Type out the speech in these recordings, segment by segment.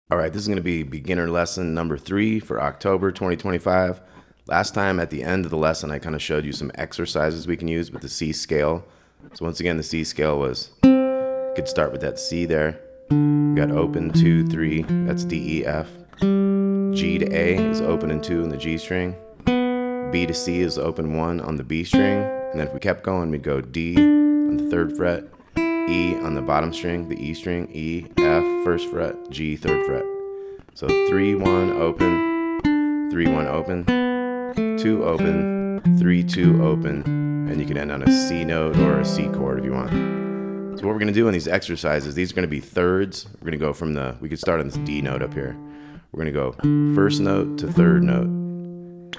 All right, this is going to be beginner lesson number 3 for October 2025. Last time at the end of the lesson, I kind of showed you some exercises we can use with the C scale. So once again, the C scale was, you could start with that C there. We got open 2, 3, that's D, E, F. G to A is open and 2 in the G string. B to C is open 1 on the B string. And then if we kept going, we'd go D on the 3rd fret, E on the bottom string, the E string, E, F, 1st fret, G, 3rd fret. So 3, 1, open, 3, 1, open, 2, open, 3, 2, open, and you can end on a C note or a C chord if you want. So what we're going to do in these exercises, these are going to be thirds. We're going to go from we could start on this D note up here. We're going to go 1st note to 3rd note,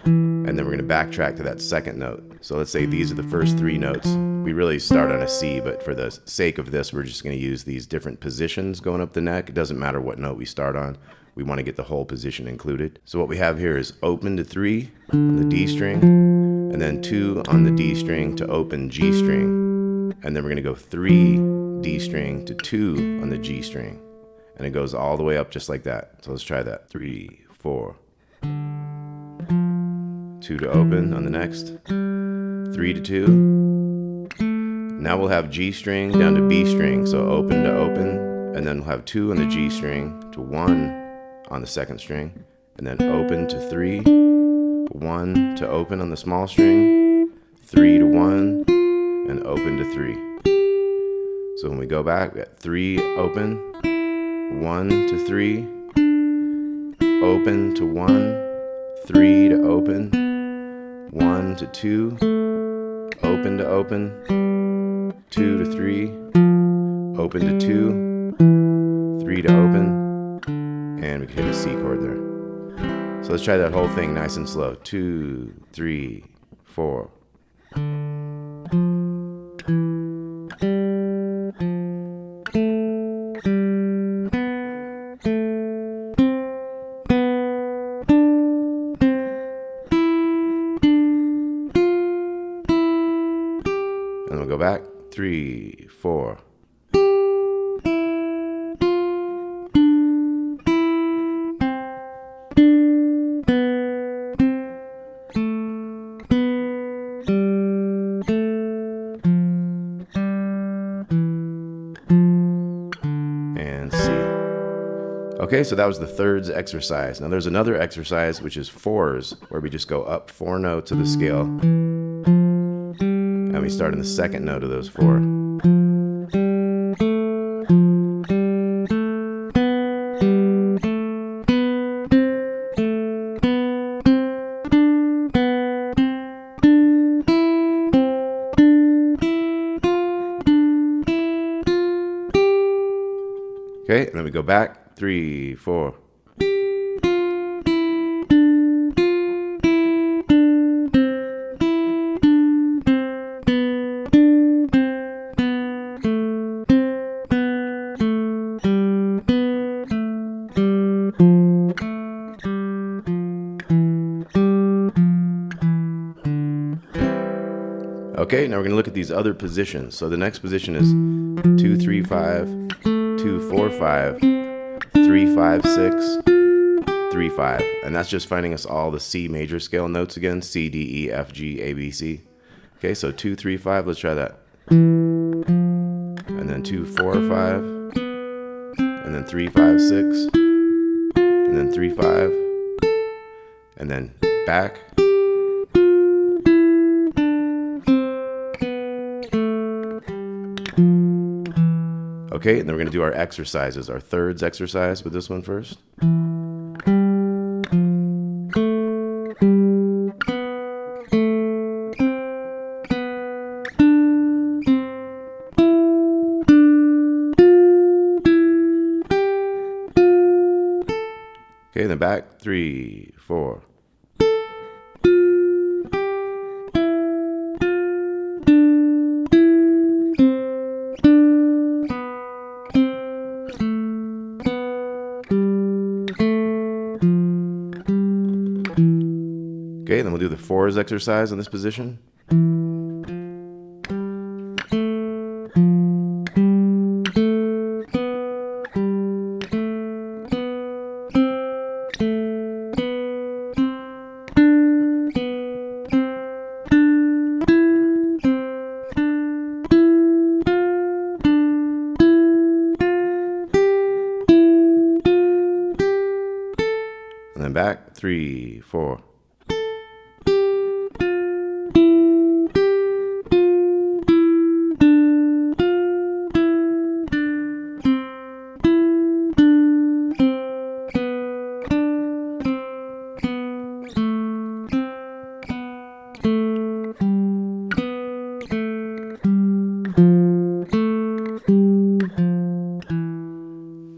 and then we're going to backtrack to that 2nd note. So let's say these are the first 3 notes. We really start on a C, but for the sake of this, we're just going to use these different positions going up the neck. It doesn't matter what note we start on. We want to get the whole position included. So what we have here is open to 3 on the D string, and then 2 on the D string to open G string. And then we're going to go 3 D string to 2 on the G string. And it goes all the way up just like that. So let's try that. 3, 4. 2 to open on the next. 3 to 2. Now we'll have G string down to B string. So open to open. And then we'll have 2 on the G string to 1 on the 2nd string. And then open to 3. 1 to open on the small string. 3 to 1. And open to 3. So when we go back, we got 3 open. 1 to 3, open to 1, 3 to open, 1 to 2, open to open, 2 to 3, open to 2, 3 to open, and we can hit a C chord there. So let's try that whole thing nice and slow. 2, 3, 4. And then we'll go back, 3, 4. And C. Okay, so that was the thirds exercise. Now there's another exercise which is fours, where we just go up 4 notes of the scale. And we start in the 2nd note of those 4. Okay, and then we go back, 3, 4. Okay, now we're going to look at these other positions. So the next position is 2, 3, 5, 2, 4, 5, 3, 5, 6, 3, 5. And that's just finding us all the C major scale notes again. C, D, E, F, G, A, B, C. Okay, so 2, 3, 5, let's try that. And then 2, 4, 5. And then 3, 5, 6. And then 3, 5. And then back. Okay, and then we're going to do our exercises, our thirds exercise with this one first. Okay, then back, 3, 4. Okay, then we'll do the fours exercise on this position. then back, 3, 4.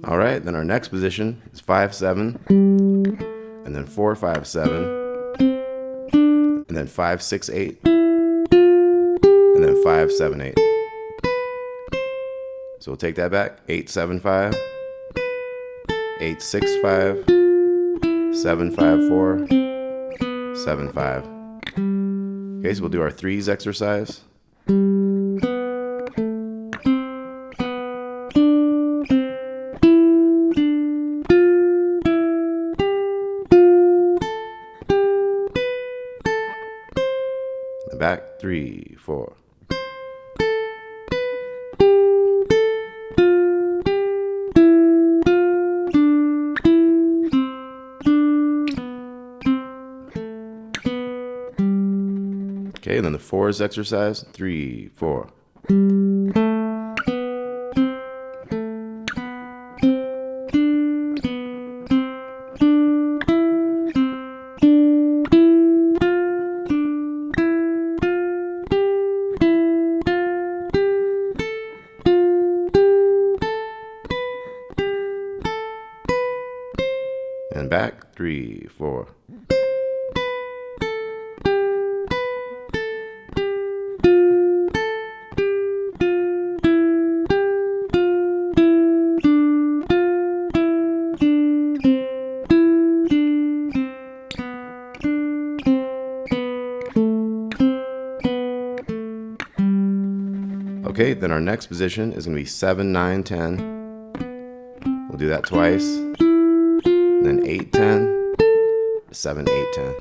All right, then our next position is 5-7, and then 4-5-7, and then 5-6-8, and then 5-7-8. So we'll take that back, 8-7-5, 8-6-5, 7-5-4, 7-5. Okay, so we'll do our threes exercise. Back, 3, 4. Okay, and then the fours exercise, 3, 4. And back, 3, 4. Okay, then our next position is going to be 7, 9, 10. We'll do that twice. And then 8, 10, 7, 8, 10.